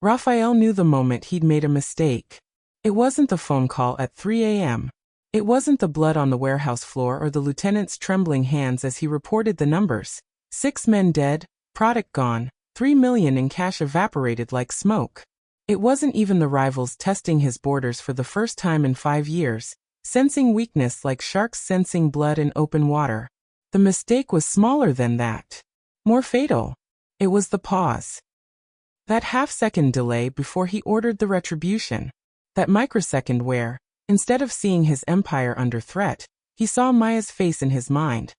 Raphael knew the moment he'd made a mistake. It wasn't the phone call at 3 a.m. It wasn't the blood on the warehouse floor or the lieutenant's trembling hands as he reported the numbers. 6 men dead, product gone, 3 million in cash evaporated like smoke. It wasn't even the rivals testing his borders for the first time in 5 years, sensing weakness like sharks sensing blood in open water. The mistake was smaller than that. More fatal. It was the pause. That half-second delay before he ordered the retribution. That microsecond where, instead of seeing his empire under threat, he saw Maya's face in his mind.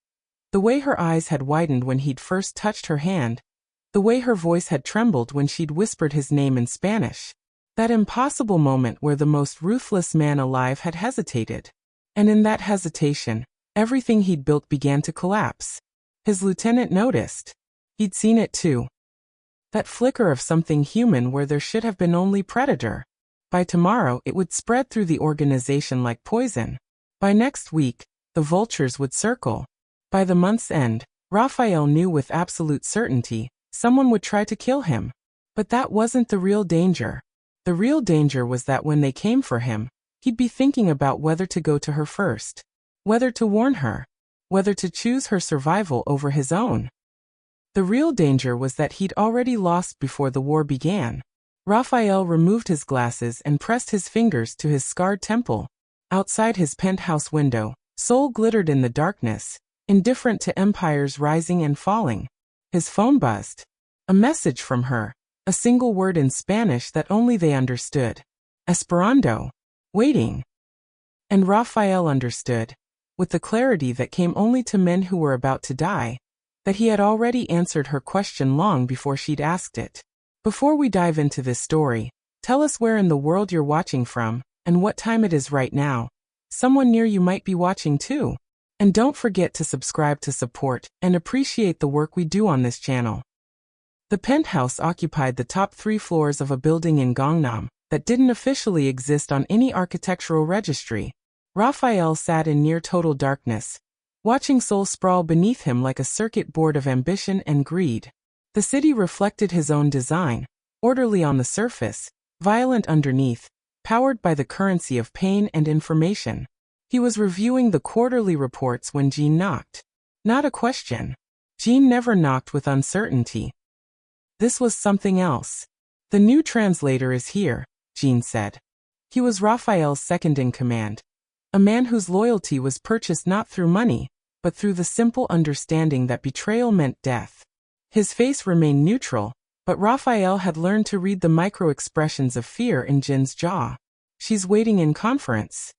The way her eyes had widened when he'd first touched her hand. The way her voice had trembled when she'd whispered his name in Spanish. That impossible moment where the most ruthless man alive had hesitated. And in that hesitation, everything he'd built began to collapse. His lieutenant noticed. He'd seen it too. That flicker of something human where there should have been only predator. By tomorrow it would spread through the organization like poison. By next week, the vultures would circle. By the month's end, Raphael knew with absolute certainty, someone would try to kill him. But that wasn't the real danger. The real danger was that when they came for him, he'd be thinking about whether to go to her first. Whether to warn her. Whether to choose her survival over his own. The real danger was that he'd already lost before the war began. Raphael removed his glasses and pressed his fingers to his scarred temple. Outside his penthouse window, Seoul glittered in the darkness, indifferent to empires rising and falling. His phone buzzed. A message from her, a single word in Spanish that only they understood. Esperando. Waiting. And Raphael understood, with the clarity that came only to men who were about to die, that he had already answered her question long before she'd asked it. Before we dive into this story, tell us where in the world you're watching from, and what time it is right now. Someone near you might be watching too. And don't forget to subscribe to support and appreciate the work we do on this channel. The penthouse occupied the top 3 floors of a building in Gangnam that didn't officially exist on any architectural registry. Raphael sat in near total darkness, watching Seoul sprawl beneath him like a circuit board of ambition and greed. The city reflected his own design, orderly on the surface, violent underneath, powered by the currency of pain and information. He was reviewing the quarterly reports when Jean knocked. Not a question. Jean never knocked with uncertainty. This was something else. The new translator is here, Jean said. He was Raphael's second in command. A man whose loyalty was purchased not through money, but through the simple understanding that betrayal meant death. His face remained neutral, but Raphael had learned to read the micro-expressions of fear in Jin's jaw. She's waiting in conference.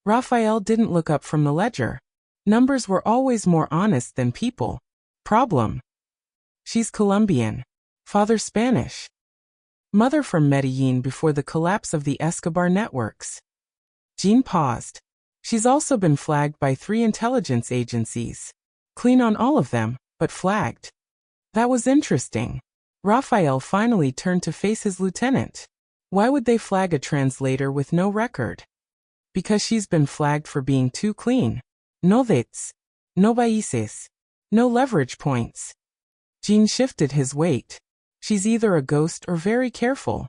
Raphael didn't look up from the ledger. Numbers were always more honest than people. Problem. She's Colombian. Father Spanish. Mother from Medellin before the collapse of the Escobar networks. Jean paused. She's also been flagged by 3 intelligence agencies. Clean on all of them, but flagged. That was interesting. Raphael finally turned to face his lieutenant. Why would they flag a translator with no record? Because she's been flagged for being too clean. No dates. No países. No leverage points. Jean shifted his weight. She's either a ghost or very careful.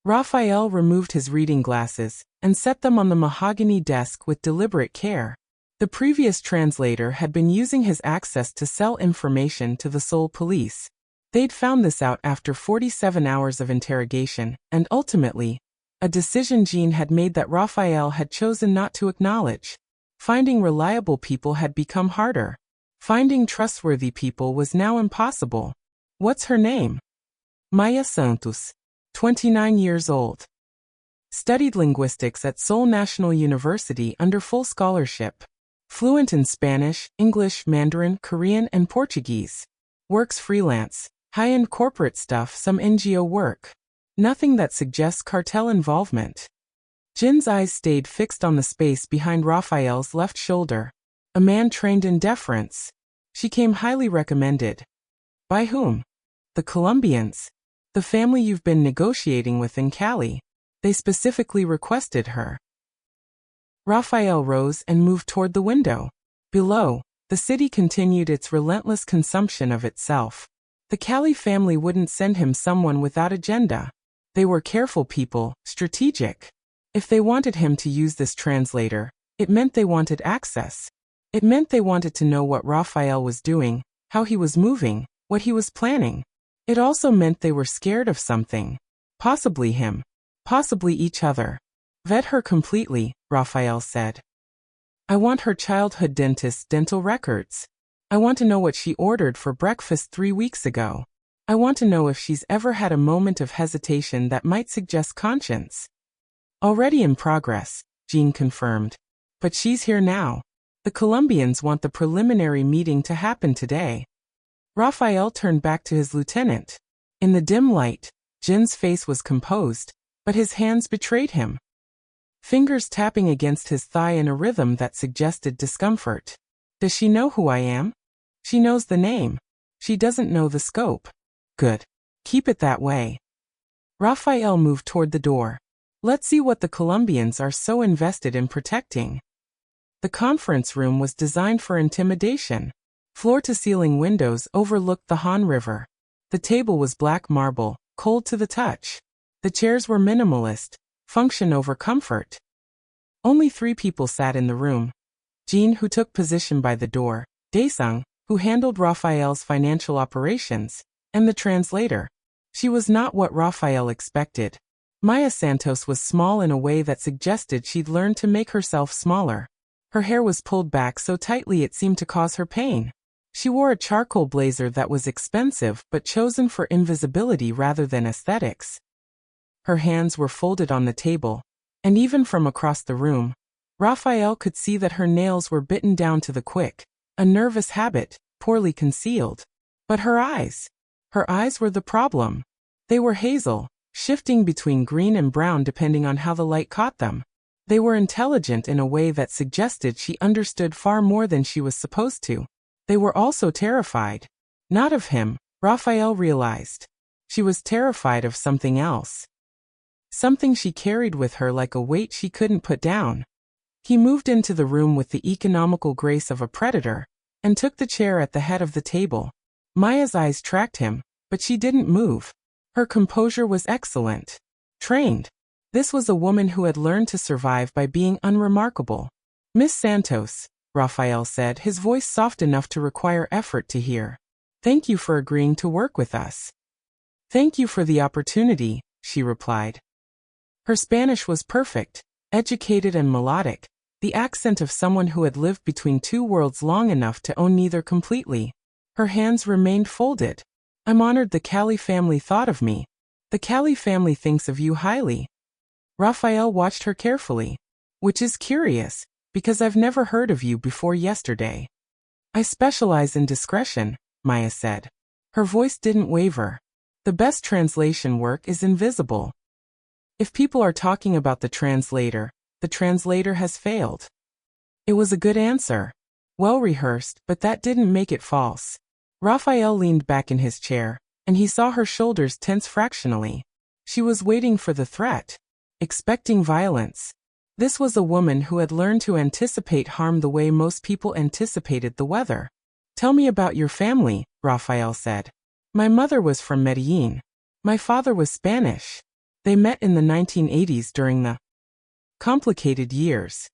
Raphael removed his reading glasses and set them on the mahogany desk with deliberate care. The previous translator had been using his access to sell information to the Seoul police. They'd found this out after 47 hours of interrogation, and ultimately, a decision Jean had made that Raphael had chosen not to acknowledge. Finding reliable people had become harder. Finding trustworthy people was now impossible. What's her name? Maya Santos. 29 years old. Studied linguistics at Seoul National University under full scholarship. Fluent in Spanish, English, Mandarin, Korean, and Portuguese. Works freelance. High-end corporate stuff, some NGO work. Nothing that suggests cartel involvement. Jin's eyes stayed fixed on the space behind Raphael's left shoulder. A man trained in deference. She came highly recommended. By whom? The Colombians. The family you've been negotiating with in Cali. They specifically requested her. Raphael rose and moved toward the window. Below, the city continued its relentless consumption of itself. The Cali family wouldn't send him someone without agenda. They were careful people, strategic. If they wanted him to use this translator, it meant they wanted access. It meant they wanted to know what Raphael was doing, how he was moving, what he was planning. It also meant they were scared of something. Possibly him. Possibly each other. Vet her completely, Raphael said. I want her childhood dentist's dental records. I want to know what she ordered for breakfast 3 weeks ago. I want to know if she's ever had a moment of hesitation that might suggest conscience. Already in progress, Jean confirmed. But she's here now. The Colombians want the preliminary meeting to happen today. Raphael turned back to his lieutenant. In the dim light, Jin's face was composed, but his hands betrayed him. Fingers tapping against his thigh in a rhythm that suggested discomfort. Does she know who I am? She knows the name. She doesn't know the scope. Good. Keep it that way. Raphael moved toward the door. Let's see what the Colombians are so invested in protecting. The conference room was designed for intimidation. Floor-to-ceiling windows overlooked the Han River. The table was black marble, cold to the touch. The chairs were minimalist, function over comfort. Only 3 people sat in the room. Jean, who took position by the door, Daesung, who handled Raphael's financial operations, and the translator. She was not what Raphael expected. Maya Santos was small in a way that suggested she'd learned to make herself smaller. Her hair was pulled back so tightly it seemed to cause her pain. She wore a charcoal blazer that was expensive but chosen for invisibility rather than aesthetics. Her hands were folded on the table, and even from across the room, Raphael could see that her nails were bitten down to the quick, a nervous habit, poorly concealed. But her eyes were the problem. They were hazel, shifting between green and brown depending on how the light caught them. They were intelligent in a way that suggested she understood far more than she was supposed to. They were also terrified. Not of him, Raphael realized. She was terrified of something else. Something she carried with her like a weight she couldn't put down. He moved into the room with the economical grace of a predator, and took the chair at the head of the table. Maya's eyes tracked him, but she didn't move. Her composure was excellent. Trained. This was a woman who had learned to survive by being unremarkable. Miss Santos, Raphael said, his voice soft enough to require effort to hear. Thank you for agreeing to work with us. Thank you for the opportunity, she replied. Her Spanish was perfect, educated and melodic, the accent of someone who had lived between 2 worlds long enough to own neither completely. Her hands remained folded. I'm honored the Cali family thought of me. The Cali family thinks of you highly. Raphael watched her carefully. Which is curious, because I've never heard of you before yesterday. I specialize in discretion, Maya said. Her voice didn't waver. The best translation work is invisible. If people are talking about the translator has failed. It was a good answer. Well rehearsed, but that didn't make it false. Raphael leaned back in his chair, and he saw her shoulders tense fractionally. She was waiting for the threat. Expecting violence. This was a woman who had learned to anticipate harm the way most people anticipated the weather. Tell me about your family, Raphael said. My mother was from Medellin. My father was Spanish. They met in the 1980s during the complicated years.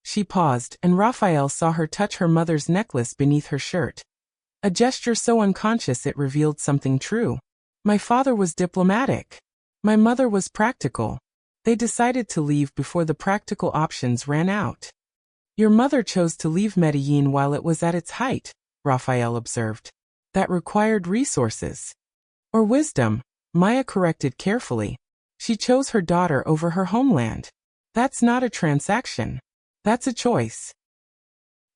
She paused, and Raphael saw her touch her mother's necklace beneath her shirt. A gesture so unconscious it revealed something true. My father was diplomatic. My mother was practical. They decided to leave before the practical options ran out. Your mother chose to leave Medellin while it was at its height, Raphael observed. That required resources. Or wisdom, Maya corrected carefully. She chose her daughter over her homeland. That's not a transaction. That's a choice.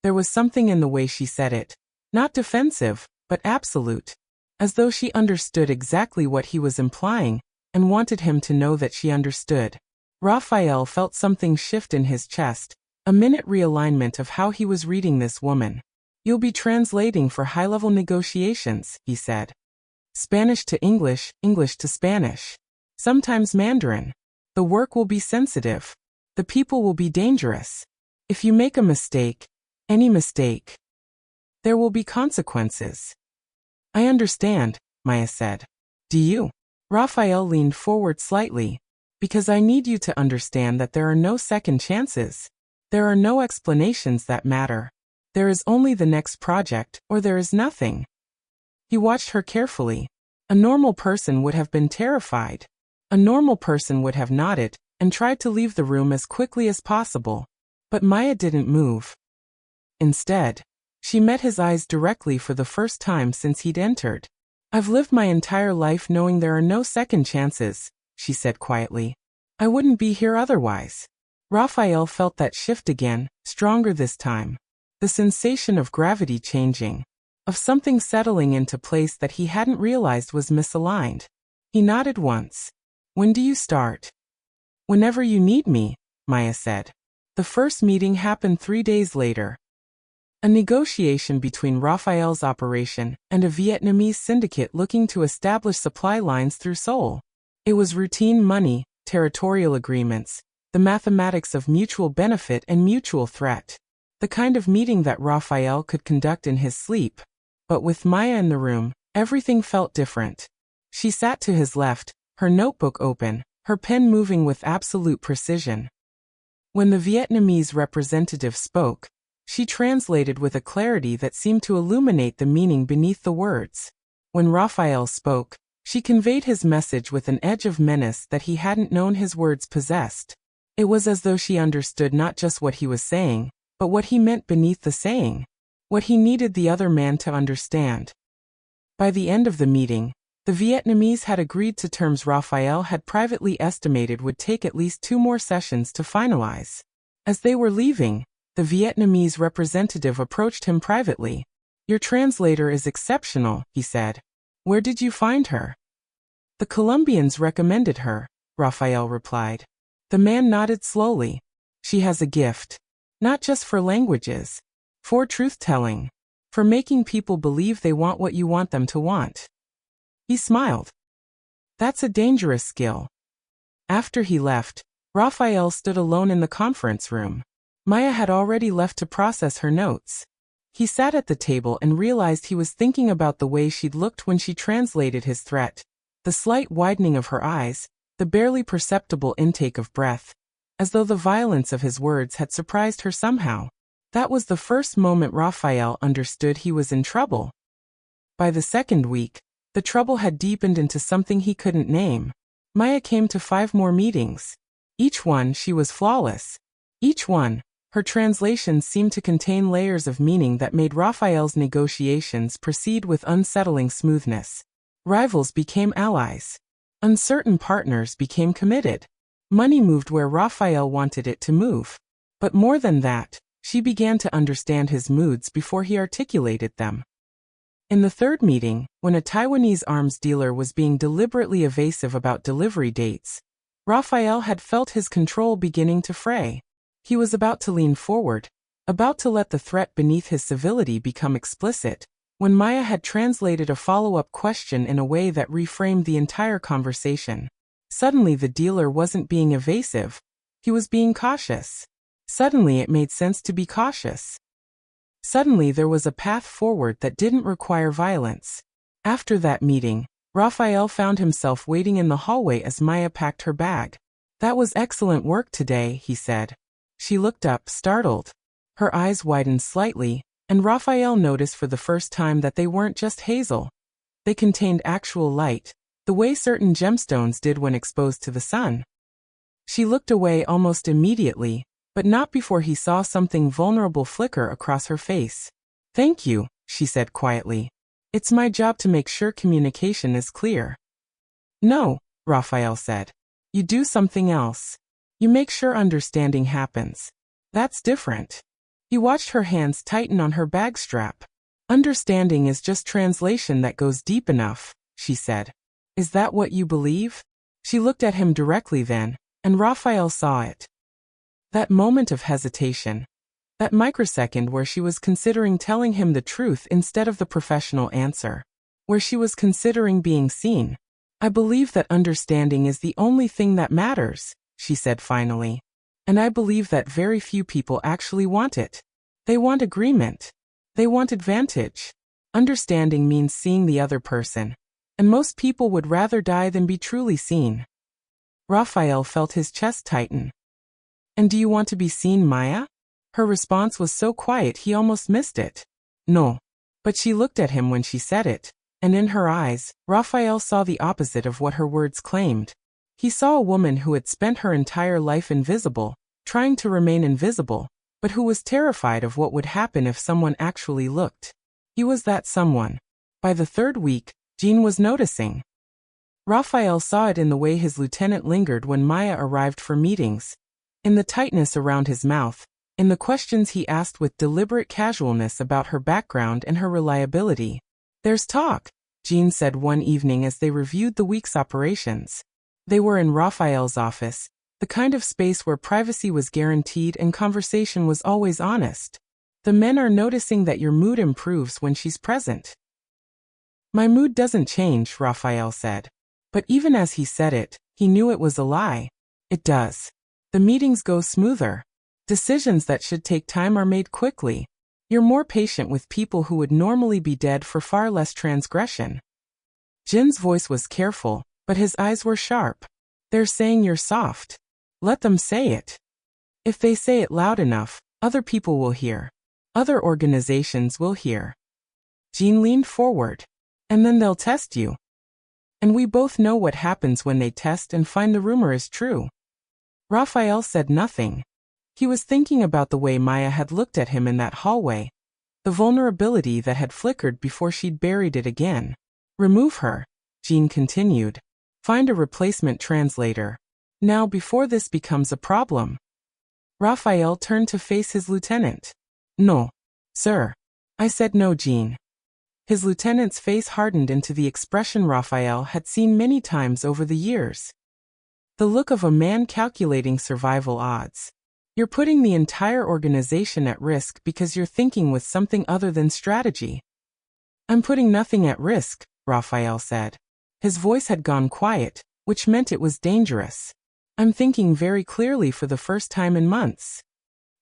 There was something in the way she said it. Not defensive, but absolute. As though she understood exactly what he was implying, and wanted him to know that she understood. Raphael felt something shift in his chest, a minute realignment of how he was reading this woman. You'll be translating for high-level negotiations, he said. Spanish to English, English to Spanish. Sometimes Mandarin. The work will be sensitive. The people will be dangerous. If you make a mistake, any mistake, there will be consequences. I understand, Maya said. Do you? Raphael leaned forward slightly. Because I need you to understand that there are no second chances. There are no explanations that matter. There is only the next project, or there is nothing. He watched her carefully. A normal person would have been terrified. A normal person would have nodded and tried to leave the room as quickly as possible. But Maya didn't move. Instead, she met his eyes directly for the first time since he'd entered. I've lived my entire life knowing there are no second chances, she said quietly. I wouldn't be here otherwise. Raphael felt that shift again, stronger this time. The sensation of gravity changing. Of something settling into place that he hadn't realized was misaligned. He nodded once. When do you start? Whenever you need me, Maya said. The first meeting happened 3 days later. A negotiation between Raphael's operation and a Vietnamese syndicate looking to establish supply lines through Seoul. It was routine money, territorial agreements, the mathematics of mutual benefit and mutual threat. The kind of meeting that Raphael could conduct in his sleep. But with Maya in the room, everything felt different. She sat to his left, her notebook open, her pen moving with absolute precision. When the Vietnamese representative spoke, she translated with a clarity that seemed to illuminate the meaning beneath the words. When Raphael spoke, she conveyed his message with an edge of menace that he hadn't known his words possessed. It was as though she understood not just what he was saying, but what he meant beneath the saying. What he needed the other man to understand. By the end of the meeting, the Vietnamese had agreed to terms Raphael had privately estimated would take at least 2 more sessions to finalize. As they were leaving, the Vietnamese representative approached him privately. Your translator is exceptional, he said. Where did you find her? The Colombians recommended her, Raphael replied. The man nodded slowly. She has a gift. Not just for languages. For truth-telling. For making people believe they want what you want them to want. He smiled. That's a dangerous skill. After he left, Raphael stood alone in the conference room. Maya had already left to process her notes. He sat at the table and realized he was thinking about the way she'd looked when she translated his threat. The slight widening of her eyes, the barely perceptible intake of breath, as though the violence of his words had surprised her somehow. That was the first moment Raphael understood he was in trouble. By the second week, the trouble had deepened into something he couldn't name. Maya came to 5 more meetings. Each one she was flawless. Each one, her translations seemed to contain layers of meaning that made Raphael's negotiations proceed with unsettling smoothness. Rivals became allies. Uncertain partners became committed. Money moved where Raphael wanted it to move. But more than that, she began to understand his moods before he articulated them. In the third meeting, when a Taiwanese arms dealer was being deliberately evasive about delivery dates, Raphael had felt his control beginning to fray. He was about to lean forward, about to let the threat beneath his civility become explicit, when Maya had translated a follow-up question in a way that reframed the entire conversation. Suddenly the dealer wasn't being evasive, he was being cautious. Suddenly it made sense to be cautious. Suddenly there was a path forward that didn't require violence. After that meeting, Raphael found himself waiting in the hallway as Maya packed her bag. That was excellent work today, he said. She looked up, startled. Her eyes widened slightly, and Raphael noticed for the first time that they weren't just hazel. They contained actual light, the way certain gemstones did when exposed to the sun. She looked away almost immediately, but not before he saw something vulnerable flicker across her face. Thank you, she said quietly. It's my job to make sure communication is clear. No, Raphael said. You do something else. You make sure understanding happens. That's different. He watched her hands tighten on her bag strap. Understanding is just translation that goes deep enough, she said. Is that what you believe? She looked at him directly then, and Raphael saw it. That moment of hesitation. That microsecond where she was considering telling him the truth instead of the professional answer. Where she was considering being seen. I believe that understanding is the only thing that matters, she said finally. And I believe that very few people actually want it. They want agreement. They want advantage. Understanding means seeing the other person. And most people would rather die than be truly seen. Raphael felt his chest tighten. And do you want to be seen, Maya? Her response was so quiet he almost missed it. No. But she looked at him when she said it, and in her eyes, Raphael saw the opposite of what her words claimed. He saw a woman who had spent her entire life invisible, trying to remain invisible, but who was terrified of what would happen if someone actually looked. He was that someone. By the third week, Jean was noticing. Raphael saw it in the way his lieutenant lingered when Maya arrived for meetings, in the tightness around his mouth, in the questions he asked with deliberate casualness about her background and her reliability. There's talk, Jean said one evening as they reviewed the week's operations. They were in Raphael's office, the kind of space where privacy was guaranteed and conversation was always honest. The men are noticing that your mood improves when she's present. My mood doesn't change, Raphael said. But even as he said it, he knew it was a lie. It does. The meetings go smoother. Decisions that should take time are made quickly. You're more patient with people who would normally be dead for far less transgression. Jin's voice was careful, but his eyes were sharp. They're saying you're soft. Let them say it. If they say it loud enough, other people will hear. Other organizations will hear. Jean leaned forward. And then they'll test you. And we both know what happens when they test and find the rumor is true. Raphael said nothing. He was thinking about the way Maya had looked at him in that hallway. The vulnerability that had flickered before she'd buried it again. Remove her, Jean continued. Find a replacement translator. Now before this becomes a problem. Raphael turned to face his lieutenant. No. Sir. I said no, Jean. His lieutenant's face hardened into the expression Raphael had seen many times over the years. The look of a man calculating survival odds. You're putting the entire organization at risk because you're thinking with something other than strategy. I'm putting nothing at risk, Raphael said. His voice had gone quiet, which meant it was dangerous. I'm thinking very clearly for the first time in months.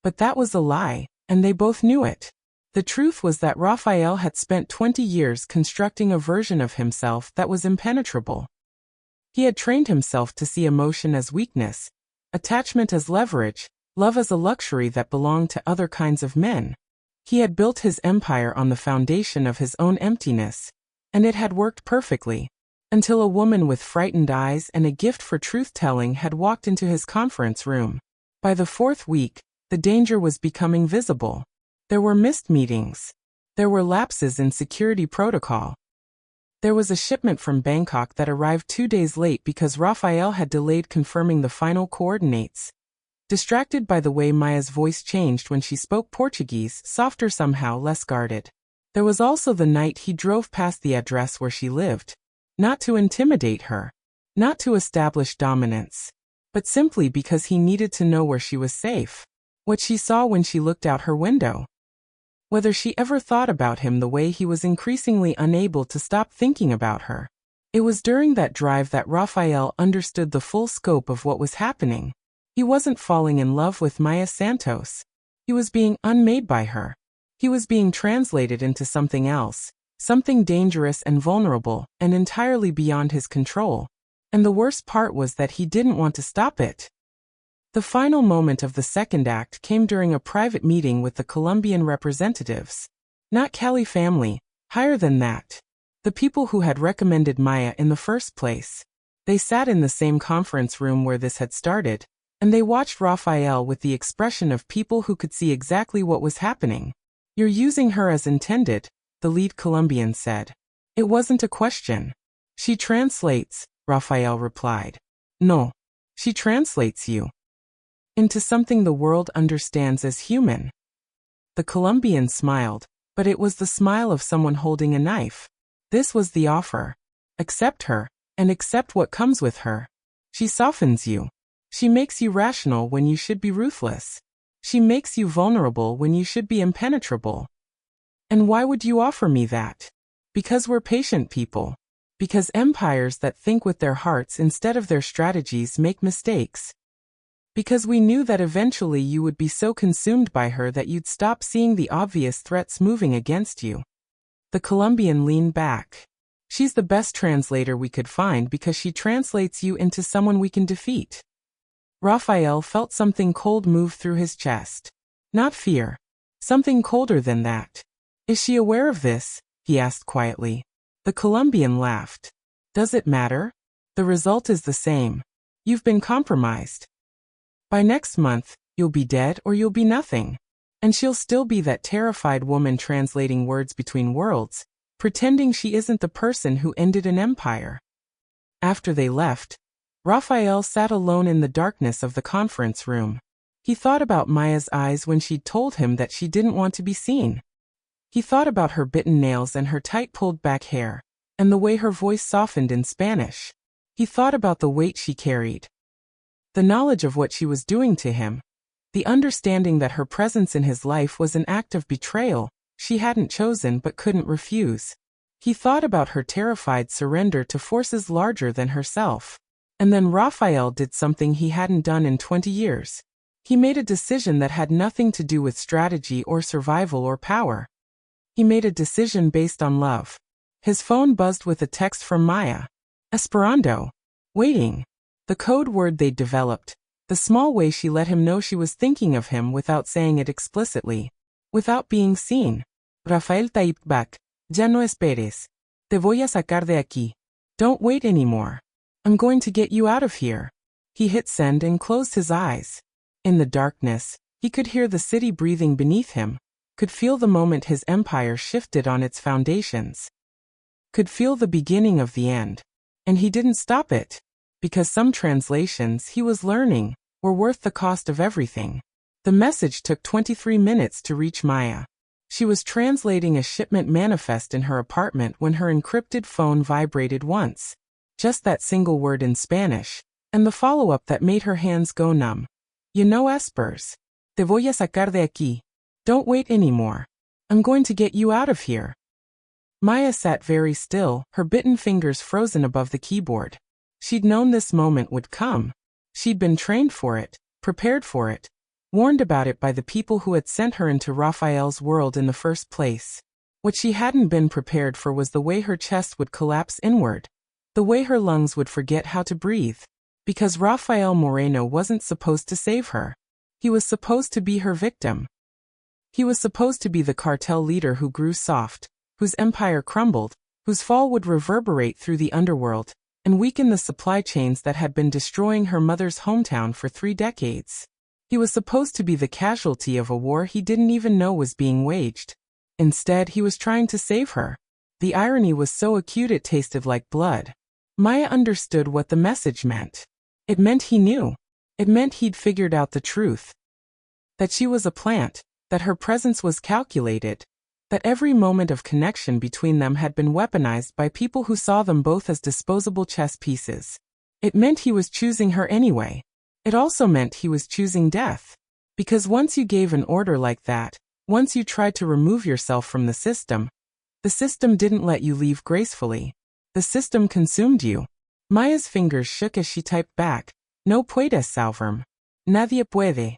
But that was a lie, and they both knew it. The truth was that Raphael had spent 20 years constructing a version of himself that was impenetrable. He had trained himself to see emotion as weakness, attachment as leverage, love as a luxury that belonged to other kinds of men. He had built his empire on the foundation of his own emptiness, and it had worked perfectly, until a woman with frightened eyes and a gift for truth-telling had walked into his conference room. By the fourth week, the danger was becoming visible. There were missed meetings. There were lapses in security protocol. There was a shipment from Bangkok that arrived 2 days late because Raphael had delayed confirming the final coordinates. Distracted by the way Maya's voice changed when she spoke Portuguese, softer somehow, less guarded. There was also the night he drove past the address where she lived. Not to intimidate her. Not to establish dominance. But simply because he needed to know where she was safe. What she saw when she looked out her window. Whether she ever thought about him the way he was increasingly unable to stop thinking about her. It was during that drive that Raphael understood the full scope of what was happening. He wasn't falling in love with Maya Santos. He was being unmade by her. He was being translated into something else, something dangerous and vulnerable, and entirely beyond his control. And the worst part was that he didn't want to stop it. The final moment of the second act came during a private meeting with the Colombian representatives. Not Cali family, higher than that. The people who had recommended Maya in the first place. They sat in the same conference room where this had started, and they watched Raphael with the expression of people who could see exactly what was happening. You're using her as intended, the lead Colombian said. It wasn't a question. She translates, Raphael replied. No. She translates you into something the world understands as human. The Colombian smiled, but it was the smile of someone holding a knife. This was the offer. Accept her, and accept what comes with her. She softens you. She makes you rational when you should be ruthless. She makes you vulnerable when you should be impenetrable. And why would you offer me that? Because we're patient people. Because empires that think with their hearts instead of their strategies make mistakes. Because we knew that eventually you would be so consumed by her that you'd stop seeing the obvious threats moving against you. The Colombian leaned back. She's the best translator we could find because she translates you into someone we can defeat. Raphael felt something cold move through his chest. Not fear. Something colder than that. Is she aware of this? He asked quietly. The Colombian laughed. Does it matter? The result is the same. You've been compromised. By next month, you'll be dead or you'll be nothing. And she'll still be that terrified woman translating words between worlds, pretending she isn't the person who ended an empire. After they left, Raphael sat alone in the darkness of the conference room. He thought about Maya's eyes when she'd told him that she didn't want to be seen. He thought about her bitten nails and her tight pulled back hair, and the way her voice softened in Spanish. He thought about the weight she carried. The knowledge of what she was doing to him. The understanding that her presence in his life was an act of betrayal she hadn't chosen but couldn't refuse. He thought about her terrified surrender to forces larger than herself. And then Raphael did something he hadn't done in 20 years. He made a decision that had nothing to do with strategy or survival or power. He made a decision based on love. His phone buzzed with a text from Maya. Esperando. Waiting. The code word they'd developed. The small way she let him know she was thinking of him without saying it explicitly. Without being seen. Rafael typed back. Ya no esperes. Te voy a sacar de aquí. Don't wait anymore. I'm going to get you out of here. He hit send and closed his eyes. In the darkness, he could hear the city breathing beneath him, could feel the moment his empire shifted on its foundations. Could feel the beginning of the end. And he didn't stop it. Because some translations he was learning were worth the cost of everything. The message took 23 minutes to reach Maya. She was translating a shipment manifest in her apartment when her encrypted phone vibrated once. Just that single word in Spanish, and the follow-up that made her hands go numb. You know espers. Te voy a sacar de aquí. Don't wait anymore. I'm going to get you out of here. Maya sat very still, her bitten fingers frozen above the keyboard. She'd known this moment would come. She'd been trained for it, prepared for it, warned about it by the people who had sent her into Raphael's world in the first place. What she hadn't been prepared for was the way her chest would collapse inward, the way her lungs would forget how to breathe. Because Rafael Moreno wasn't supposed to save her. He was supposed to be her victim. He was supposed to be the cartel leader who grew soft, whose empire crumbled, whose fall would reverberate through the underworld, and weaken the supply chains that had been destroying her mother's hometown for 3 decades. He was supposed to be the casualty of a war he didn't even know was being waged. Instead, he was trying to save her. The irony was so acute it tasted like blood. Maya understood what the message meant. It meant he knew. It meant he'd figured out the truth. That she was a plant, that her presence was calculated, that every moment of connection between them had been weaponized by people who saw them both as disposable chess pieces. It meant he was choosing her anyway. It also meant he was choosing death. Because once you gave an order like that, once you tried to remove yourself from the system didn't let you leave gracefully. The system consumed you. Maya's fingers shook as she typed back. No puedes salvarme. Nadie puede.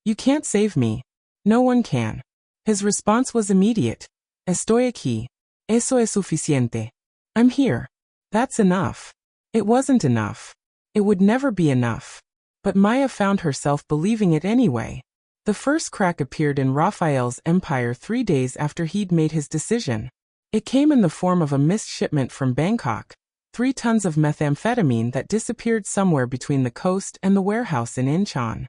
You can't save me. No one can. His response was immediate. Estoy aquí. Eso es suficiente. I'm here. That's enough. It wasn't enough. It would never be enough. But Maya found herself believing it anyway. The first crack appeared in Raphael's empire 3 days after he'd made his decision. It came in the form of a missed shipment from Bangkok. 3 tons of methamphetamine that disappeared somewhere between the coast and the warehouse in Incheon.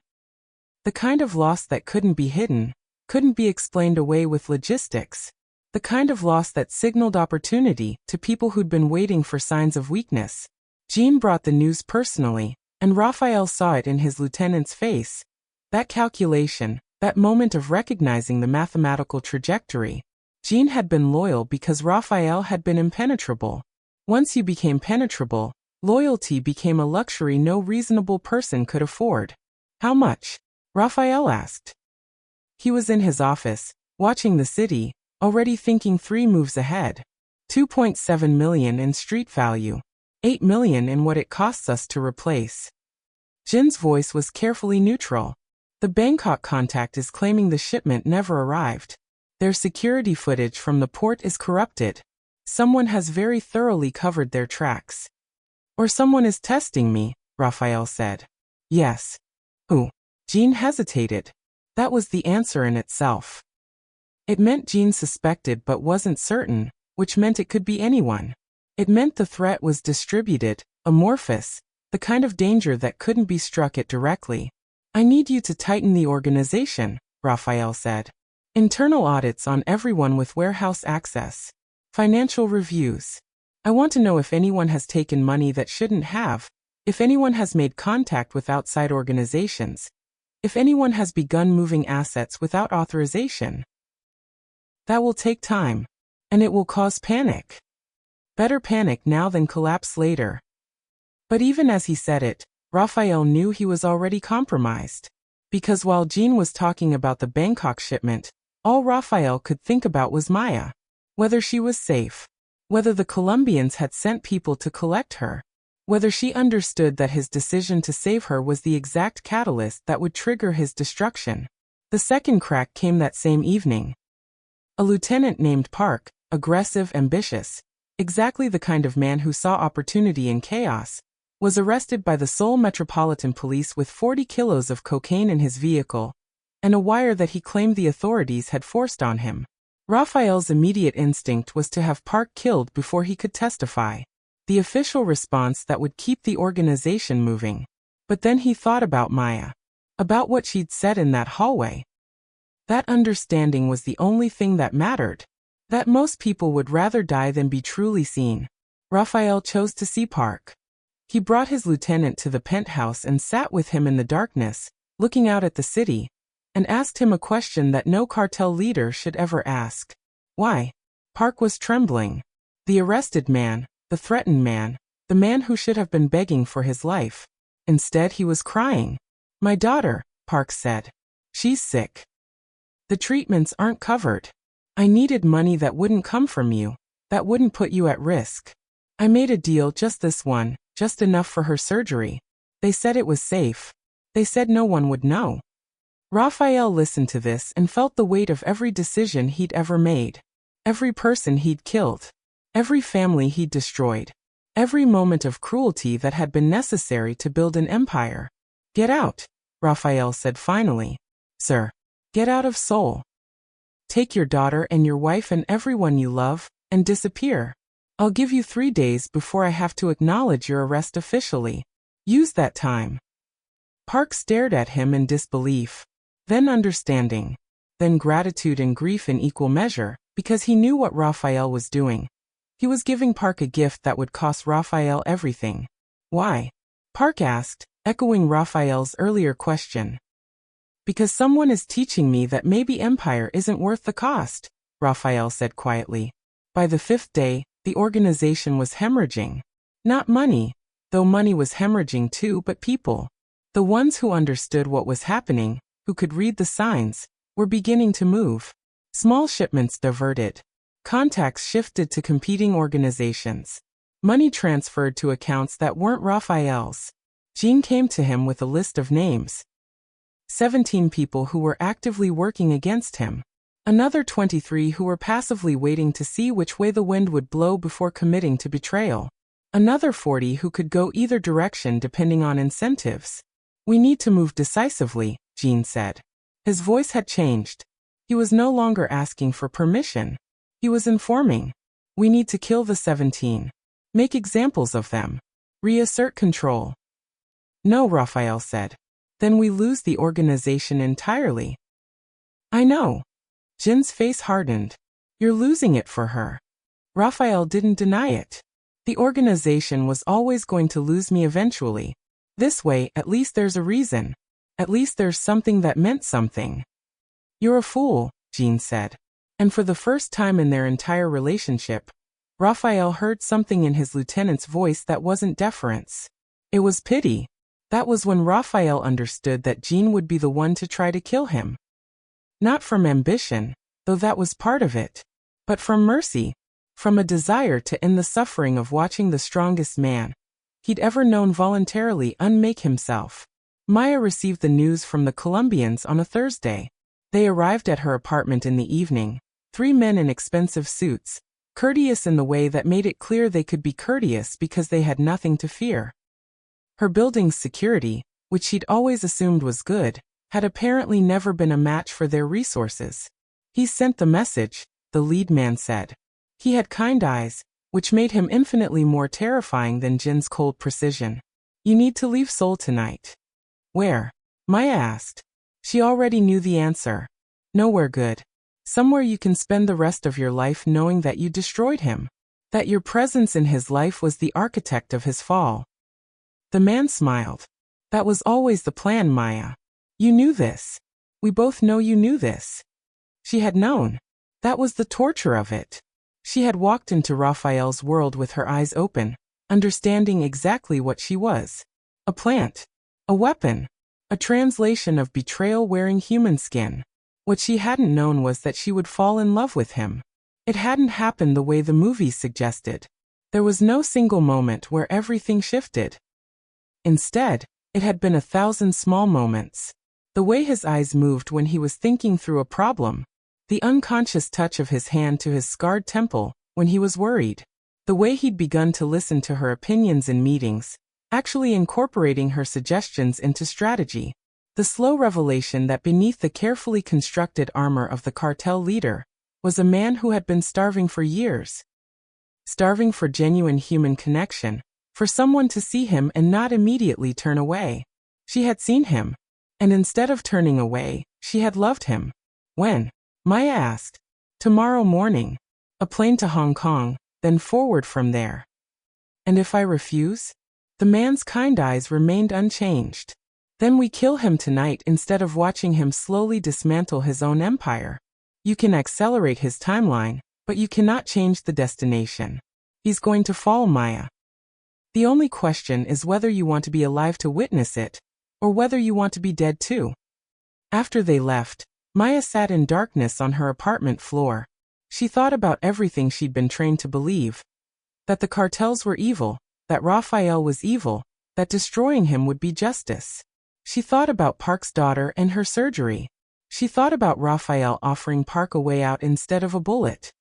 The kind of loss that couldn't be hidden, couldn't be explained away with logistics. The kind of loss that signaled opportunity to people who'd been waiting for signs of weakness. Jean brought the news personally, and Raphael saw it in his lieutenant's face. That calculation, that moment of recognizing the mathematical trajectory. Jean had been loyal because Raphael had been impenetrable. Once you became penetrable, loyalty became a luxury no reasonable person could afford. How much? Raphael asked. He was in his office, watching the city, already thinking 3 moves ahead. 2.7 million in street value. 8 million in what it costs us to replace. Jin's voice was carefully neutral. The Bangkok contact is claiming the shipment never arrived. Their security footage from the port is corrupted. Someone has very thoroughly covered their tracks. Or someone is testing me, Raphael said. Yes. Who? Jean hesitated. That was the answer in itself. It meant Jean suspected but wasn't certain, which meant it could be anyone. It meant the threat was distributed, amorphous, the kind of danger that couldn't be struck at directly. I need you to tighten the organization, Raphael said. Internal audits on everyone with warehouse access. Financial reviews. I want to know if anyone has taken money that shouldn't have, if anyone has made contact with outside organizations, if anyone has begun moving assets without authorization. That will take time. And it will cause panic. Better panic now than collapse later. But even as he said it, Raphael knew he was already compromised. Because while Jean was talking about the Bangkok shipment, all Raphael could think about was Maya. Whether she was safe. Whether the Colombians had sent people to collect her. Whether she understood that his decision to save her was the exact catalyst that would trigger his destruction. The second crack came that same evening. A lieutenant named Park, aggressive, ambitious, exactly the kind of man who saw opportunity in chaos, was arrested by the Seoul Metropolitan Police with 40 kilos of cocaine in his vehicle, and a wire that he claimed the authorities had forced on him. Raphael's immediate instinct was to have Park killed before he could testify. The official response that would keep the organization moving. But then he thought about Maya. About what she'd said in that hallway. That understanding was the only thing that mattered. That most people would rather die than be truly seen. Raphael chose to see Park. He brought his lieutenant to the penthouse and sat with him in the darkness, looking out at the city, and asked him a question that no cartel leader should ever ask. Why? Park was trembling. The arrested man, the threatened man, the man who should have been begging for his life. Instead he was crying. My daughter, Park said. She's sick. The treatments aren't covered. I needed money that wouldn't come from you, that wouldn't put you at risk. I made a deal, just this one, just enough for her surgery. They said it was safe. They said no one would know. Raphael listened to this and felt the weight of every decision he'd ever made. Every person he'd killed. Every family he'd destroyed. Every moment of cruelty that had been necessary to build an empire. Get out, Raphael said finally. Sir. Get out of Seoul. Take your daughter and your wife and everyone you love, and disappear. I'll give you 3 days before I have to acknowledge your arrest officially. Use that time. Park stared at him in disbelief. Then understanding. Then gratitude and grief in equal measure, because he knew what Raphael was doing. He was giving Park a gift that would cost Raphael everything. Why? Park asked, echoing Raphael's earlier question. Because someone is teaching me that maybe empire isn't worth the cost, Raphael said quietly. By the 5th day, the organization was hemorrhaging. Not money, though money was hemorrhaging too, but people. The ones who understood what was happening, who could read the signs, were beginning to move. Small shipments diverted. Contacts shifted to competing organizations. Money transferred to accounts that weren't Raphael's. Jean came to him with a list of names. 17 people who were actively working against him. Another 23 who were passively waiting to see which way the wind would blow before committing to betrayal. Another 40 who could go either direction depending on incentives. We need to move decisively, Jean said. His voice had changed. He was no longer asking for permission. He was informing. We need to kill the 17. Make examples of them. Reassert control. No, Raphael said. Then we lose the organization entirely. I know. Jin's face hardened. You're losing it for her. Raphael didn't deny it. The organization was always going to lose me eventually. This way, at least there's a reason. At least there's something that meant something. You're a fool, Jean said. And for the first time in their entire relationship, Raphael heard something in his lieutenant's voice that wasn't deference. It was pity. That was when Raphael understood that Jean would be the one to try to kill him. Not from ambition, though that was part of it, but from mercy, from a desire to end the suffering of watching the strongest man he'd ever known voluntarily unmake himself. Maya received the news from the Colombians on a Thursday. They arrived at her apartment in the evening, 3 men in expensive suits, courteous in the way that made it clear they could be courteous because they had nothing to fear. Her building's security, which she'd always assumed was good, had apparently never been a match for their resources. "He sent the message," the lead man said. He had kind eyes, which made him infinitely more terrifying than Jin's cold precision. "You need to leave Seoul tonight." "Where?" Maya asked. She already knew the answer. "Nowhere good. Somewhere you can spend the rest of your life knowing that you destroyed him. That your presence in his life was the architect of his fall." The man smiled. "That was always the plan, Maya. You knew this. We both know you knew this." She had known. That was the torture of it. She had walked into Raphael's world with her eyes open, understanding exactly what she was. A plant. A weapon. A translation of betrayal wearing human skin. What she hadn't known was that she would fall in love with him. It hadn't happened the way the movies suggested. There was no single moment where everything shifted. Instead, it had been 1,000 small moments. The way his eyes moved when he was thinking through a problem. The unconscious touch of his hand to his scarred temple when he was worried. The way he'd begun to listen to her opinions in meetings, actually incorporating her suggestions into strategy. The slow revelation that beneath the carefully constructed armor of the cartel leader was a man who had been starving for years. Starving for genuine human connection, for someone to see him and not immediately turn away. She had seen him, and instead of turning away, she had loved him. When? Maya asked. "Tomorrow morning. A plane to Hong Kong, then forward from there." "And if I refuse?" The man's kind eyes remained unchanged. "Then we kill him tonight instead of watching him slowly dismantle his own empire. You can accelerate his timeline, but you cannot change the destination. He's going to fall, Maya. The only question is whether you want to be alive to witness it, or whether you want to be dead too." After they left, Maya sat in darkness on her apartment floor. She thought about everything she'd been trained to believe. That the cartels were evil, that Raphael was evil, that destroying him would be justice. She thought about Park's daughter and her surgery. She thought about Raphael offering Park a way out instead of a bullet.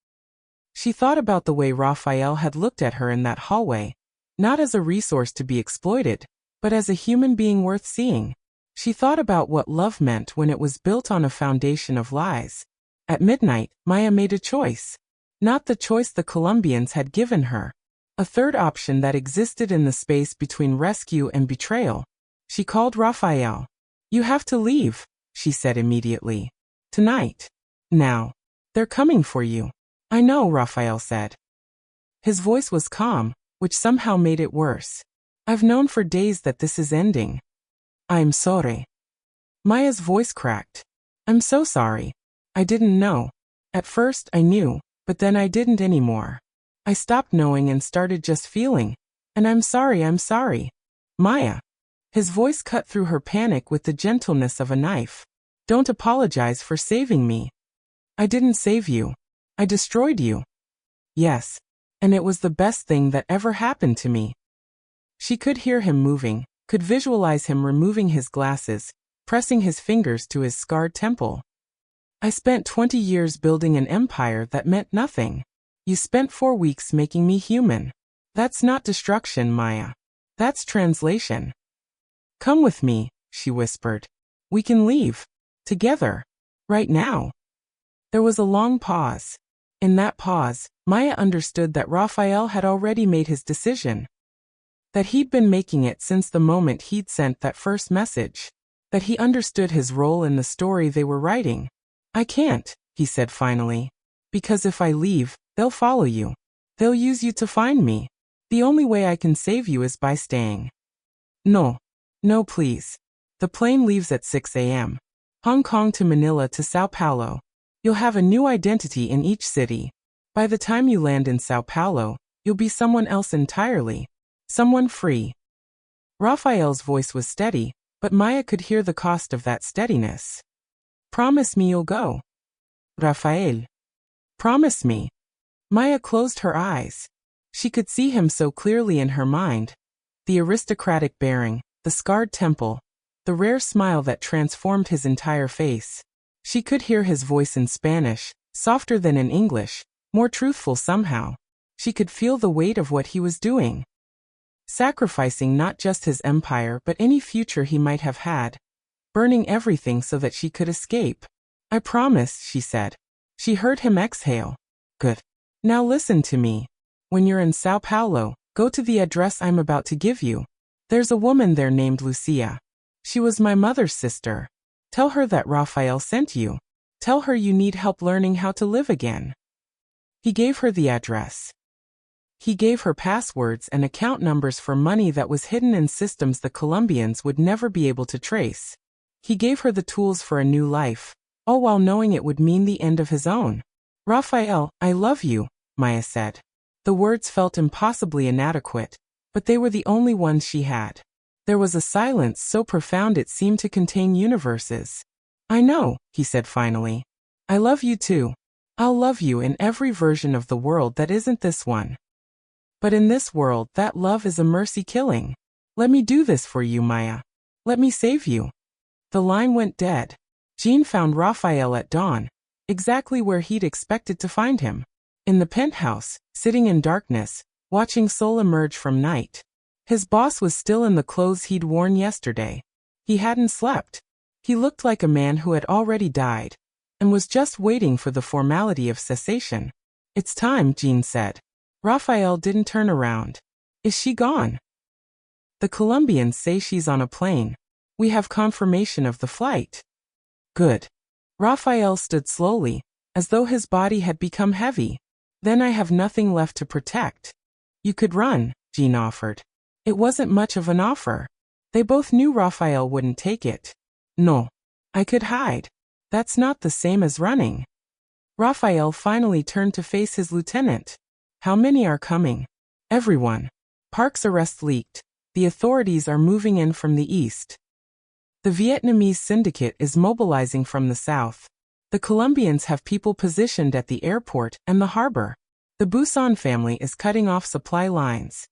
She thought about the way Raphael had looked at her in that hallway, not as a resource to be exploited, but as a human being worth seeing. She thought about what love meant when it was built on a foundation of lies. At midnight, Maya made a choice. Not the choice the Colombians had given her. A third option that existed in the space between rescue and betrayal. She called Raphael. "You have to leave," she said immediately. "Tonight. Now. They're coming for you." "I know," Raphael said. His voice was calm, which somehow made it worse. "I've known for days that this is ending." "I'm sorry." Maya's voice cracked. "I'm so sorry. I didn't know. At first I knew, but then I didn't anymore. I stopped knowing and started just feeling. And I'm sorry. Maya." His voice cut through her panic with the gentleness of a knife. "Don't apologize for saving me. I didn't save you. I destroyed you." "Yes. And it was the best thing that ever happened to me." She could hear him moving, could visualize him removing his glasses, pressing his fingers to his scarred temple. "I spent 20 years building an empire that meant nothing. You spent 4 weeks making me human. That's not destruction, Maya. That's translation." "Come with me," she whispered. "We can leave. Together. Right now." There was a long pause. In that pause, Maya understood that Raphael had already made his decision. That he'd been making it since the moment he'd sent that first message. That he understood his role in the story they were writing. "I can't," he said finally. "Because if I leave, they'll follow you. They'll use you to find me. The only way I can save you is by staying." "No. No, please. The plane leaves at 6 a.m. Hong Kong to Manila to Sao Paulo. You'll have a new identity in each city. By the time you land in Sao Paulo, you'll be someone else entirely. Someone free." Raphael's voice was steady, but Maya could hear the cost of that steadiness. "Promise me you'll go. Raphael. Promise me." Maya closed her eyes. She could see him so clearly in her mind. The aristocratic bearing, the scarred temple, the rare smile that transformed his entire face. She could hear his voice in Spanish, Softer than in English, more truthful somehow. She could feel the weight of what he was doing. Sacrificing not just his empire but any future he might have had. Burning everything so that she could escape. I promise, she said. She heard him exhale. Good. Now listen to me. When you're in Sao Paulo, go to the address I'm about to give you. There's a woman there named Lucia. She was my mother's sister. Tell her that Raphael sent you. Tell her you need help learning how to live again. He gave her the address. He gave her passwords and account numbers for money that was hidden in systems the Colombians would never be able to trace. He gave her the tools for a new life, all while knowing it would mean the end of his own. Raphael, I love you, Maya said. The words felt impossibly inadequate, but they were the only ones she had. There was a silence so profound it seemed to contain universes. I know, he said finally. I love you too. I'll love you in every version of the world that isn't this one. But in this world, that love is a mercy killing. Let me do this for you, Maya. Let me save you. The line went dead. Jean found Raphael at dawn, exactly where he'd expected to find him. In the penthouse, sitting in darkness, watching Sol emerge from night. His boss was still in the clothes he'd worn yesterday. He hadn't slept. He looked like a man who had already died, and was just waiting for the formality of cessation. It's time, Jean said. Raphael didn't turn around. Is she gone? The Colombians say she's on a plane. We have confirmation of the flight. Good. Raphael stood slowly, as though his body had become heavy. Then I have nothing left to protect. You could run, Jean offered. It wasn't much of an offer. They both knew Raphael wouldn't take it. No. I could hide. That's not the same as running. Raphael finally turned to face his lieutenant. How many are coming? Everyone. Park's arrest leaked. The authorities are moving in from the east. The Vietnamese syndicate is mobilizing from the south. The Colombians have people positioned at the airport and the harbor. The Busan family is cutting off supply lines.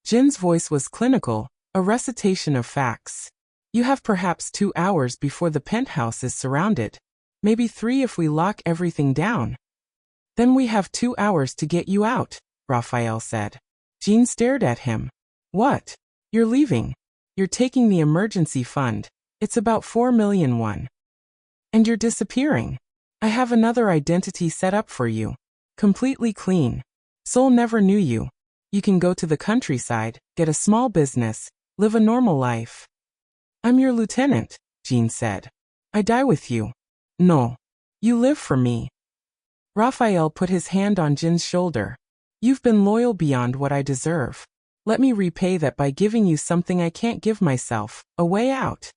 Jin's voice was clinical, a recitation of facts. You have perhaps 2 hours before the penthouse is surrounded. Maybe 3 if we lock everything down. Then we have 2 hours to get you out, Raphael said. Jean stared at him. What? You're leaving. You're taking the emergency fund. It's about 4 million won. And you're disappearing. I have another identity set up for you. Completely clean. Sol never knew you. You can go to the countryside, get a small business, live a normal life. I'm your lieutenant, Jean said. I die with you. No. You live for me. Raphael put his hand on Jin's shoulder. You've been loyal beyond what I deserve. Let me repay that by giving you something I can't give myself, a way out.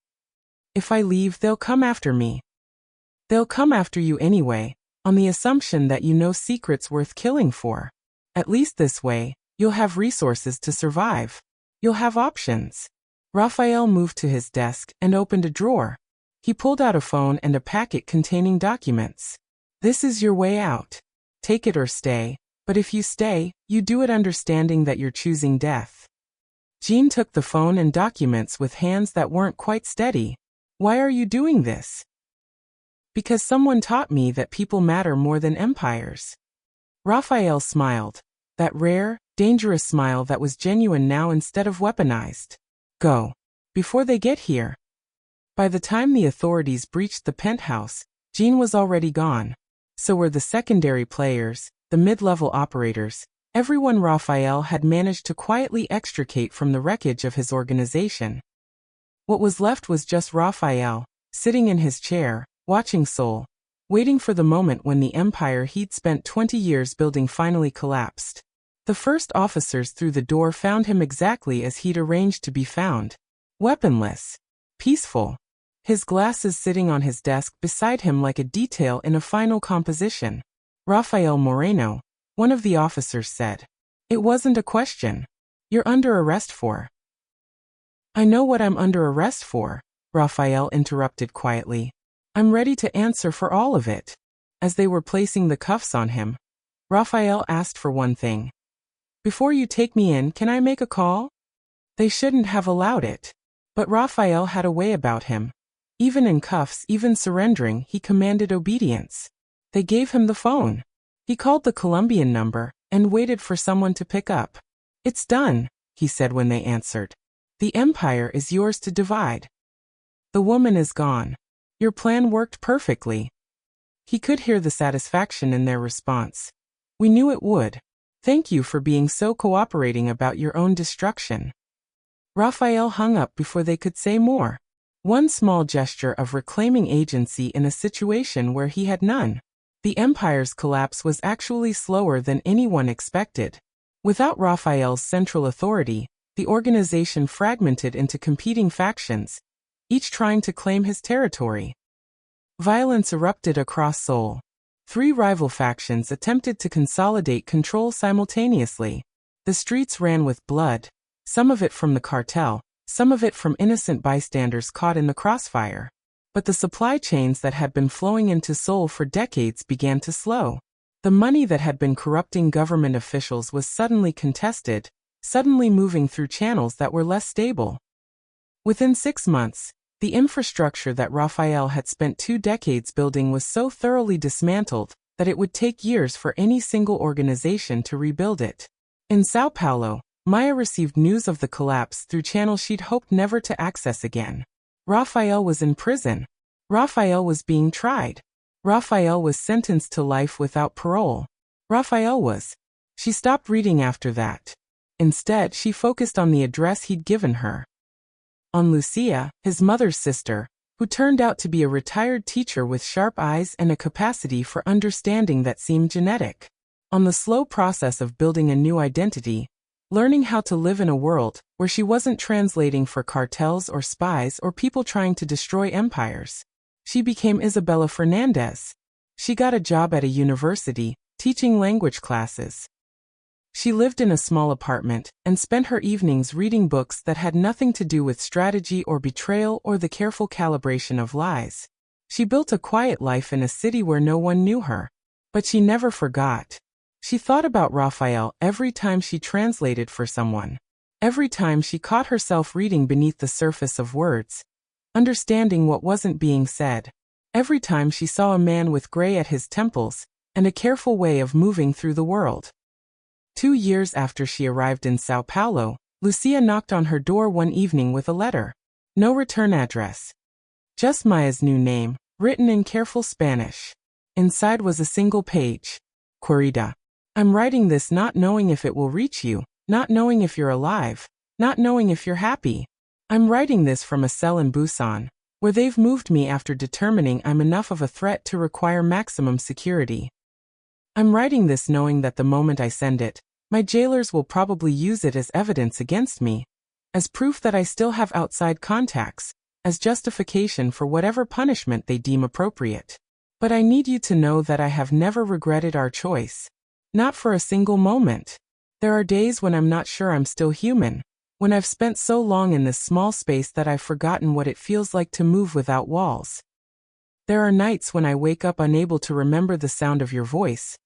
If I leave, they'll come after me. They'll come after you anyway, on the assumption that you know secrets worth killing for. At least this way, you'll have resources to survive. You'll have options. Raphael moved to his desk and opened a drawer. He pulled out a phone and a packet containing documents. This is your way out. Take it or stay, but if you stay, you do it understanding that you're choosing death. Jean took the phone and documents with hands that weren't quite steady. Why are you doing this? Because someone taught me that people matter more than empires. Raphael smiled, that rare, dangerous smile that was genuine now instead of weaponized. Go. Before they get here. By the time the authorities breached the penthouse, Jean was already gone. So were the secondary players, the mid-level operators, everyone Raphael had managed to quietly extricate from the wreckage of his organization. What was left was just Raphael, sitting in his chair, watching Sol, waiting for the moment when the empire he'd spent 20 years building finally collapsed. The first officers through the door found him exactly as he'd arranged to be found. Weaponless. Peaceful. His glasses sitting on his desk beside him like a detail in a final composition. Rafael Moreno, one of the officers said. It wasn't a question. You're under arrest for. I know what I'm under arrest for, Rafael interrupted quietly. I'm ready to answer for all of it. As they were placing the cuffs on him, Rafael asked for one thing. Before you take me in, can I make a call? They shouldn't have allowed it. But Rafael had a way about him. Even in cuffs, even surrendering, he commanded obedience. They gave him the phone. He called the Colombian number and waited for someone to pick up. "It's done," he said when they answered. "The empire is yours to divide. The woman is gone. Your plan worked perfectly." He could hear the satisfaction in their response. "We knew it would. Thank you for being so cooperating about your own destruction." Raphael hung up before they could say more. One small gesture of reclaiming agency in a situation where he had none. The empire's collapse was actually slower than anyone expected. Without Raphael's central authority, the organization fragmented into competing factions, each trying to claim his territory. Violence erupted across Seoul. 3 rival factions attempted to consolidate control simultaneously. The streets ran with blood, some of it from the cartel, some of it from innocent bystanders caught in the crossfire. But the supply chains that had been flowing into Seoul for decades began to slow. The money that had been corrupting government officials was suddenly contested, suddenly moving through channels that were less stable. Within 6 months, the infrastructure that Raphael had spent 2 decades building was so thoroughly dismantled that it would take years for any single organization to rebuild it. In São Paulo, Maya received news of the collapse through channels she'd hoped never to access again. Raphael was in prison. Raphael was being tried. Raphael was sentenced to life without parole. Raphael was. She stopped reading after that. Instead, she focused on the address he'd given her. On Lucia, his mother's sister, who turned out to be a retired teacher with sharp eyes and a capacity for understanding that seemed genetic. On the slow process of building a new identity, learning how to live in a world where she wasn't translating for cartels or spies or people trying to destroy empires. She became Isabella Fernandez. She got a job at a university, teaching language classes. She lived in a small apartment and spent her evenings reading books that had nothing to do with strategy or betrayal or the careful calibration of lies. She built a quiet life in a city where no one knew her. But she never forgot. She thought about Raphael every time she translated for someone. Every time she caught herself reading beneath the surface of words, understanding what wasn't being said. Every time she saw a man with gray at his temples and a careful way of moving through the world. 2 years after she arrived in São Paulo, Lucia knocked on her door one evening with a letter. No return address. Just Maya's new name, written in careful Spanish. Inside was a single page. Querida. I'm writing this not knowing if it will reach you, not knowing if you're alive, not knowing if you're happy. I'm writing this from a cell in Busan, where they've moved me after determining I'm enough of a threat to require maximum security. I'm writing this knowing that the moment I send it, my jailers will probably use it as evidence against me, as proof that I still have outside contacts, as justification for whatever punishment they deem appropriate. But I need you to know that I have never regretted our choice. Not for a single moment. There are days when I'm not sure I'm still human, when I've spent so long in this small space that I've forgotten what it feels like to move without walls. There are nights when I wake up unable to remember the sound of your voice,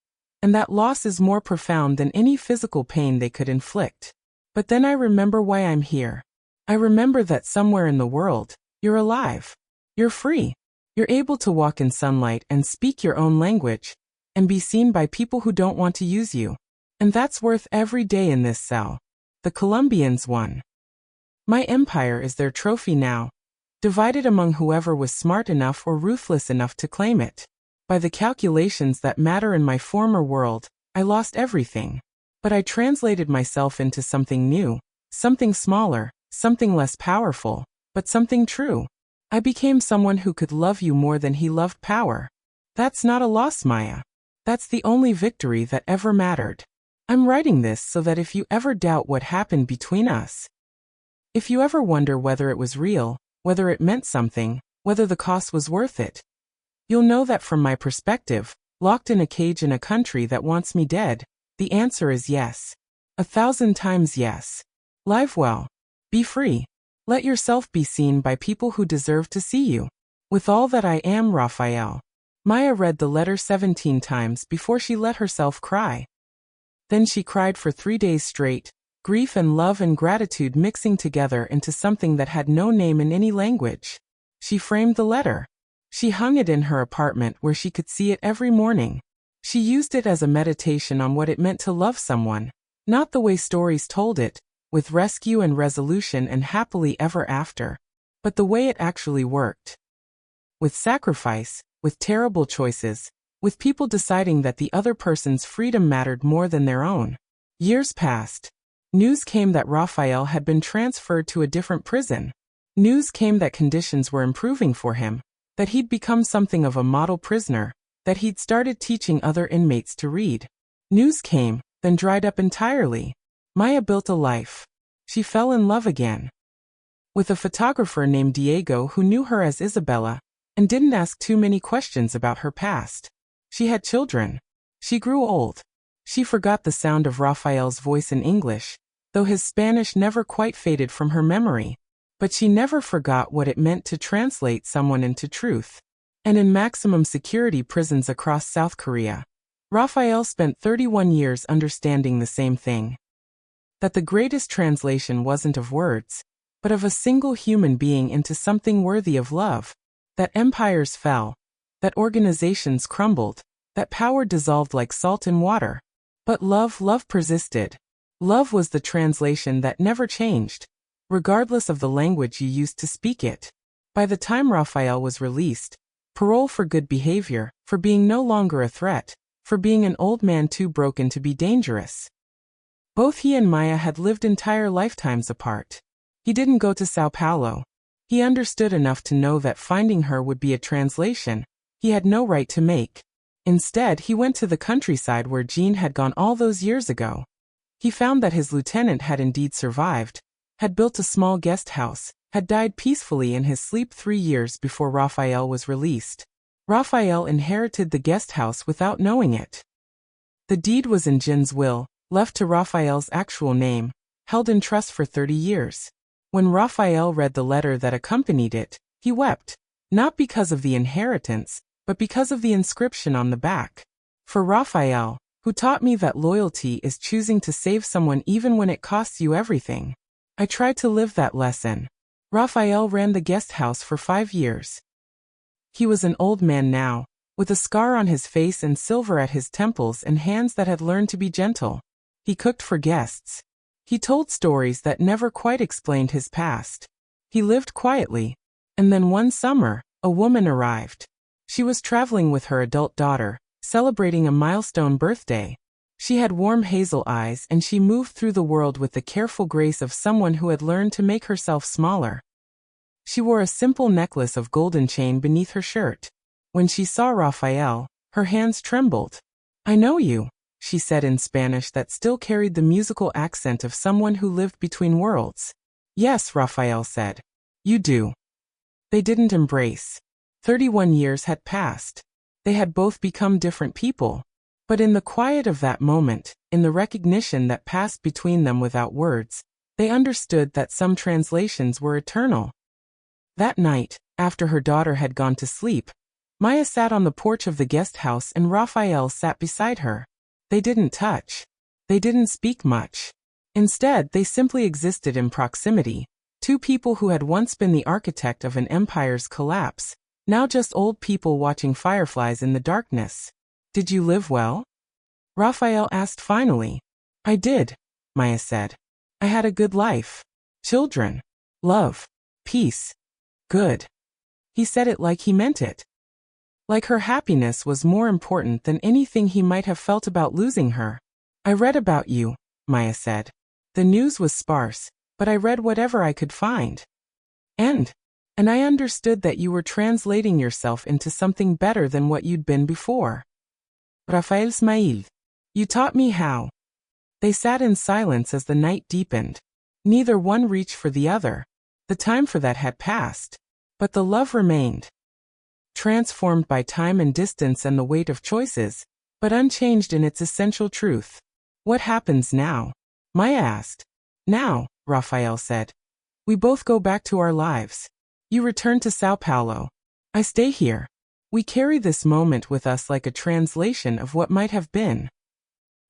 and that loss is more profound than any physical pain they could inflict. But then I remember why I'm here. I remember that somewhere in the world, you're alive. You're free. You're able to walk in sunlight and speak your own language, and be seen by people who don't want to use you. And that's worth every day in this cell. The Colombians won. My empire is their trophy now, divided among whoever was smart enough or ruthless enough to claim it. By the calculations that matter in my former world, I lost everything. But I translated myself into something new, something smaller, something less powerful, but something true. I became someone who could love you more than he loved power. That's not a loss, Maya. That's the only victory that ever mattered. I'm writing this so that if you ever doubt what happened between us, if you ever wonder whether it was real, whether it meant something, whether the cost was worth it, you'll know that from my perspective, locked in a cage in a country that wants me dead, the answer is yes. 1,000 times yes. Live well. Be free. Let yourself be seen by people who deserve to see you. With all that I am, Raphael. Maya read the letter 17 times before she let herself cry. Then she cried for 3 days straight, grief and love and gratitude mixing together into something that had no name in any language. She framed the letter. She hung it in her apartment where she could see it every morning. She used it as a meditation on what it meant to love someone, not the way stories told it, with rescue and resolution and happily ever after, but the way it actually worked. With sacrifice, with terrible choices, with people deciding that the other person's freedom mattered more than their own. Years passed. News came that Raphael had been transferred to a different prison. News came that conditions were improving for him, that he'd become something of a model prisoner, that he'd started teaching other inmates to read. News came, then dried up entirely. Maya built a life. She fell in love again. With a photographer named Diego who knew her as Isabella, and didn't ask too many questions about her past. She had children. She grew old. She forgot the sound of Raphael's voice in English, though his Spanish never quite faded from her memory. But she never forgot what it meant to translate someone into truth. And in maximum security prisons across South Korea, Raphael spent 31 years understanding the same thing. That the greatest translation wasn't of words, but of a single human being into something worthy of love. That empires fell. That organizations crumbled. That power dissolved like salt in water. But love persisted. Love was the translation that never changed, regardless of the language you used to speak it. By the time Raphael was released, parole for good behavior, for being no longer a threat, for being an old man too broken to be dangerous. Both he and Maya had lived entire lifetimes apart. He didn't go to Sao Paulo. He understood enough to know that finding her would be a translation he had no right to make. Instead, he went to the countryside where Jean had gone all those years ago. He found that his lieutenant had indeed survived, had built a small guest house, had died peacefully in his sleep 3 years before Raphael was released. Raphael inherited the guest house without knowing it. The deed was in Jin's will, left to Raphael's actual name, held in trust for 30 years. When Raphael read the letter that accompanied it, he wept, not because of the inheritance, but because of the inscription on the back. For Raphael, who taught me that loyalty is choosing to save someone even when it costs you everything. I tried to live that lesson. Raphael ran the guest house for 5 years. He was an old man now, with a scar on his face and silver at his temples and hands that had learned to be gentle. He cooked for guests. He told stories that never quite explained his past. He lived quietly. And then one summer, a woman arrived. She was traveling with her adult daughter, celebrating a milestone birthday. She had warm hazel eyes and she moved through the world with the careful grace of someone who had learned to make herself smaller. She wore a simple necklace of golden chain beneath her shirt. When she saw Raphael, her hands trembled. "I know you," she said in Spanish that still carried the musical accent of someone who lived between worlds. "Yes," Raphael said. "You do." They didn't embrace. 31 years had passed. They had both become different people. But in the quiet of that moment, in the recognition that passed between them without words, they understood that some translations were eternal. That night, after her daughter had gone to sleep, Maya sat on the porch of the guest house and Raphael sat beside her. They didn't touch. They didn't speak much. Instead, they simply existed in proximity, two people who had once been the architect of an empire's collapse, now just old people watching fireflies in the darkness. "Did you live well?" Raphael asked finally. "I did," Maya said. "I had a good life. Children. Love. Peace. Good." He said it like he meant it. Like her happiness was more important than anything he might have felt about losing her. "I read about you," Maya said. "The news was sparse, but I read whatever I could find. And I understood that you were translating yourself into something better than what you'd been before." Raphael smiled. "You taught me how." They sat in silence as the night deepened. Neither one reached for the other. The time for that had passed. But the love remained. Transformed by time and distance and the weight of choices, but unchanged in its essential truth. "What happens now?" Maya asked. "Now," Raphael said, "we both go back to our lives. You return to Sao Paulo. I stay here. We carry this moment with us like a translation of what might have been."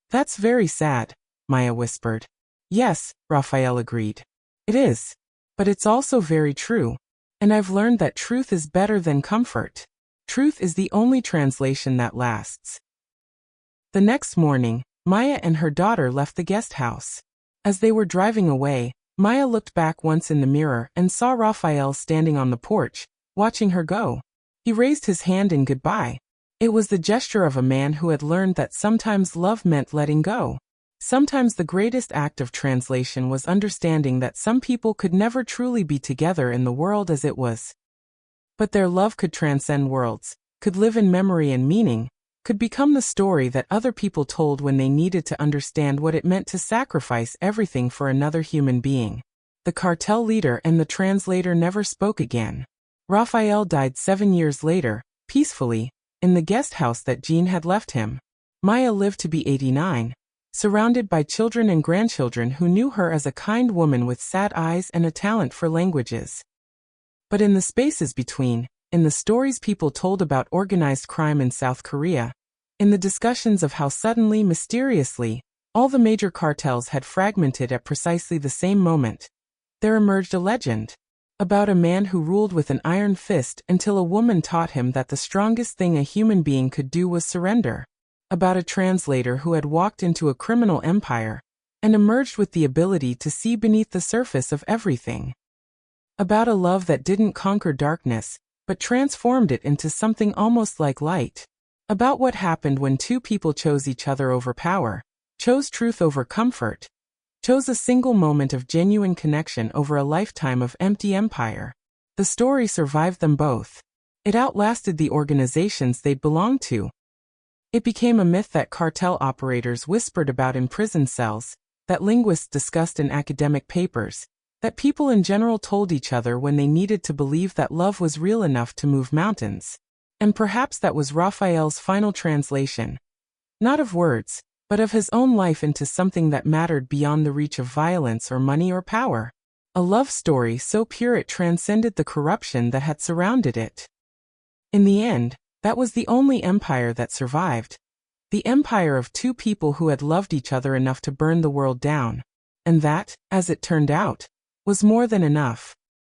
"That's very sad," Maya whispered. "Yes," Raphael agreed. "It is. But it's also very true. And I've learned that truth is better than comfort." Truth is the only translation that lasts. The next morning, Maya and her daughter left the guest house. As they were driving away, Maya looked back once in the mirror and saw Raphael standing on the porch, watching her go. He raised his hand in goodbye. It was the gesture of a man who had learned that sometimes love meant letting go. Sometimes the greatest act of translation was understanding that some people could never truly be together in the world as it was. But their love could transcend worlds, could live in memory and meaning, could become the story that other people told when they needed to understand what it meant to sacrifice everything for another human being. The cartel leader and the translator never spoke again. Raphael died 7 years later, peacefully, in the guest house that Jean had left him. Maya lived to be 89, surrounded by children and grandchildren who knew her as a kind woman with sad eyes and a talent for languages. But in the spaces between, in the stories people told about organized crime in South Korea, in the discussions of how suddenly, mysteriously, all the major cartels had fragmented at precisely the same moment, there emerged a legend about a man who ruled with an iron fist until a woman taught him that the strongest thing a human being could do was surrender. About a translator who had walked into a criminal empire and emerged with the ability to see beneath the surface of everything. About a love that didn't conquer darkness, but transformed it into something almost like light. About what happened when two people chose each other over power, chose truth over comfort, chose a single moment of genuine connection over a lifetime of empty empire. The story survived them both. It outlasted the organizations they'd belonged to. It became a myth that cartel operators whispered about in prison cells, that linguists discussed in academic papers, that people in general told each other when they needed to believe that love was real enough to move mountains. And perhaps that was Raphael's final translation. Not of words, but of his own life into something that mattered beyond the reach of violence or money or power. A love story so pure it transcended the corruption that had surrounded it. In the end, that was the only empire that survived. The empire of two people who had loved each other enough to burn the world down. And that, as it turned out, was more than enough.